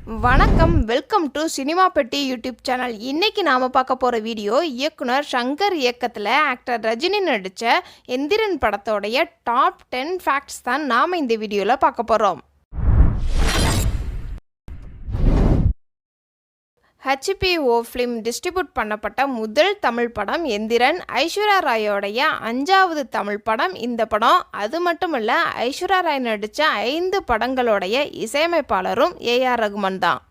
வணக்கம், welcome to cinema பெட்டி YouTube channel. இன்னைக்கு நாம பார்க்க போற வீடியோ இயக்குனர் சங்கர் இயக்கத்தில் ஆக்டர் ரஜினி நடித்த எந்திரன் படத்தோடைய டாப் 10 ஃபேக்ட்ஸ் தான் நாம இந்த வீடியோவில் பார்க்க போறோம். HBO ஃபிலிம் டிஸ்ட்ரிபியூட் பண்ணப்பட்ட முதல் தமிழ் படம் எந்திரன். ஐஸ்வர்யா ராயோடைய 5வது தமிழ் படம் இந்த படம். அது மட்டும் இல்லை, ஐஸ்வர்யா ராய் நடித்த 5 படங்களுடைய இசையமைப்பாளரும் ஏஆர் ரகுமான் தான்.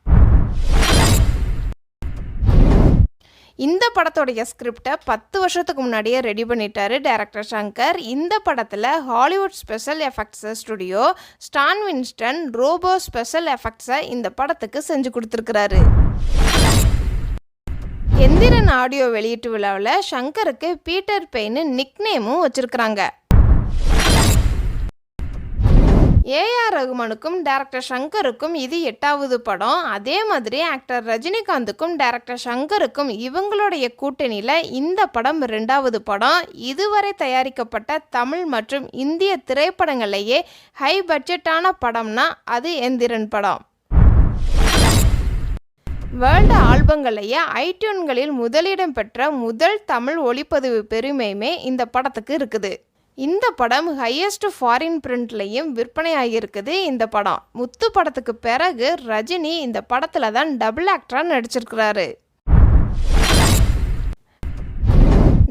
இந்த படத்தோடைய ஸ்கிரிப்டை 10 வருஷத்துக்கு முன்னாடியே ரெடி பண்ணிட்டாரு டைரக்டர் சங்கர். இந்த படத்தில் ஹாலிவுட் ஸ்பெஷல் எஃபெக்ட்ஸ் ஸ்டுடியோ ஸ்டான் வின்ஸ்டன் ரோபோ ஸ்பெஷல் எஃபெக்ட்ஸை இந்த படத்துக்கு செஞ்சு கொடுத்துருக்கிறாரு. எந்திரன் ஆடியோ வெளியீட்டு விழாவில் சங்கருக்கு பீட்டர் பெயின்னு நிக்நேமும் வச்சிருக்கிறாங்க. ஏஆர் ரகுமானுக்கும் டைரக்டர் சங்கருக்கும் இது 8வது படம். அதே மாதிரி ஆக்டர் ரஜினிகாந்துக்கும் டைரக்டர் சங்கருக்கும் இவங்களுடைய கூட்டணியில் இந்த படம் 2வது படம். இதுவரை தயாரிக்கப்பட்ட தமிழ் மற்றும் இந்திய திரைப்படங்களையே ஹை பட்ஜெட்டான படம்னா அது எந்திரன் படம். வேர்ல்டு ஆல்பங்களையே ஐடியூன்களில் முதலிடம் பெற்ற முதல் தமிழ் ஒளிப்பதிவு பெருமையுமே இந்த படத்துக்கு இருக்குது. இந்த படம் ஹையஸ்ட் ஃபாரின் பிரிண்ட்லையும் விற்பனையாகியிருக்குது. இந்த படம் முத்து படத்துக்கு பிறகு ரஜினி இந்த படத்தில் தான் டபுள் ஆக்டராக நடிச்சிருக்கிறாரு.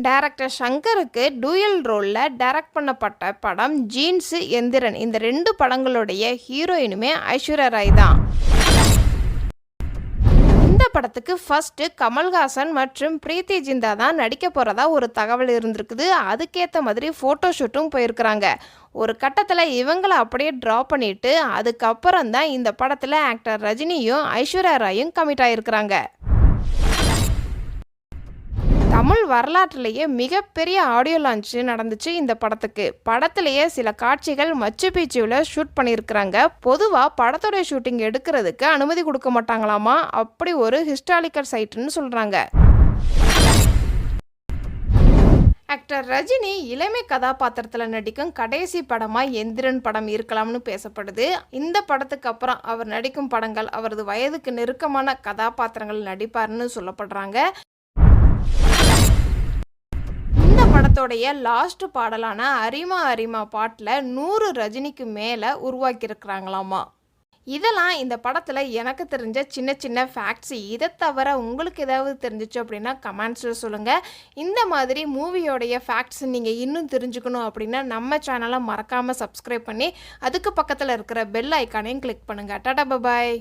டைரக்டர் சங்கருக்கு டூயல் ரோலில் டைரக்ட் பண்ணப்பட்ட படம் ஜீன்ஸ், எந்திரன். இந்த 2 படங்களுடைய ஹீரோயினுமே ஐஸ்வர்யா ராய் தான். இந்த படத்துக்கு ஃபர்ஸ்ட் கமல்ஹாசன் மற்றும் பிரீத்தி ஜிந்தா தான் நடிக்க போகிறதா ஒரு தகவல் இருந்திருக்குது. அதுக்கேற்ற மாதிரி ஃபோட்டோ ஷூட்டும் போயிருக்கிறாங்க. ஒரு கட்டத்தில் இவங்களை அப்படியே ட்ராப் பண்ணிட்டு அதுக்கப்புறம் தான் இந்த படத்தில் ஆக்டர் ரஜினியும் ஐஸ்வர்யா ராயும் கமிட் ஆகிருக்கிறாங்க. தமிழ் வரலாற்றிலேயே மிகப்பெரிய ஆடியோ லான்ச் நடந்துச்சு இந்த படத்துக்கு. படத்திலேயே சில காட்சிகள் மச்சு பீச்சுவில் ஷூட் பண்ணியிருக்கிறாங்க. பொதுவாக படத்தோடைய ஷூட்டிங் எடுக்கிறதுக்கு அனுமதி கொடுக்க மாட்டாங்களாமா. அப்படி ஒரு ஹிஸ்டாரிக்கல் சைட்டுன்னு சொல்கிறாங்க. ஆக்டர் ரஜினி இளமை கதாபாத்திரத்தில் நடிக்கும் கடைசி படமாக எந்திரன் படம் இருக்கலாம்னு பேசப்படுது. இந்த படத்துக்கு அப்புறம் அவர் நடிக்கும் படங்கள் அவரது வயதுக்கு நெருக்கமான கதாபாத்திரங்கள் நடிப்பார்னு சொல்லப்படுறாங்க. இந்த படத்தோடைய லாஸ்ட் பாடலான அரிமா அரிமா பாட்டில் 100 ரஜினிக்கு மேலே உருவாக்கியிருக்கிறாங்களாமா. இதெல்லாம் இந்த படத்தில் எனக்கு தெரிஞ்ச சின்ன சின்ன ஃபேக்ட்ஸ். இதை தவிர உங்களுக்கு ஏதாவது தெரிஞ்சிச்சு அப்படின்னா கமெண்ட்ஸில் சொல்லுங்கள். இந்த மாதிரி மூவியோடைய ஃபேக்ட்ஸ் நீங்கள் இன்னும் தெரிஞ்சுக்கணும் அப்படின்னா நம்ம சேனலை மறக்காமல் சப்ஸ்கிரைப் பண்ணி அதுக்கு பக்கத்தில் இருக்கிற பெல் ஐக்கானையும் கிளிக் பண்ணுங்கள். டாடா, பாய்.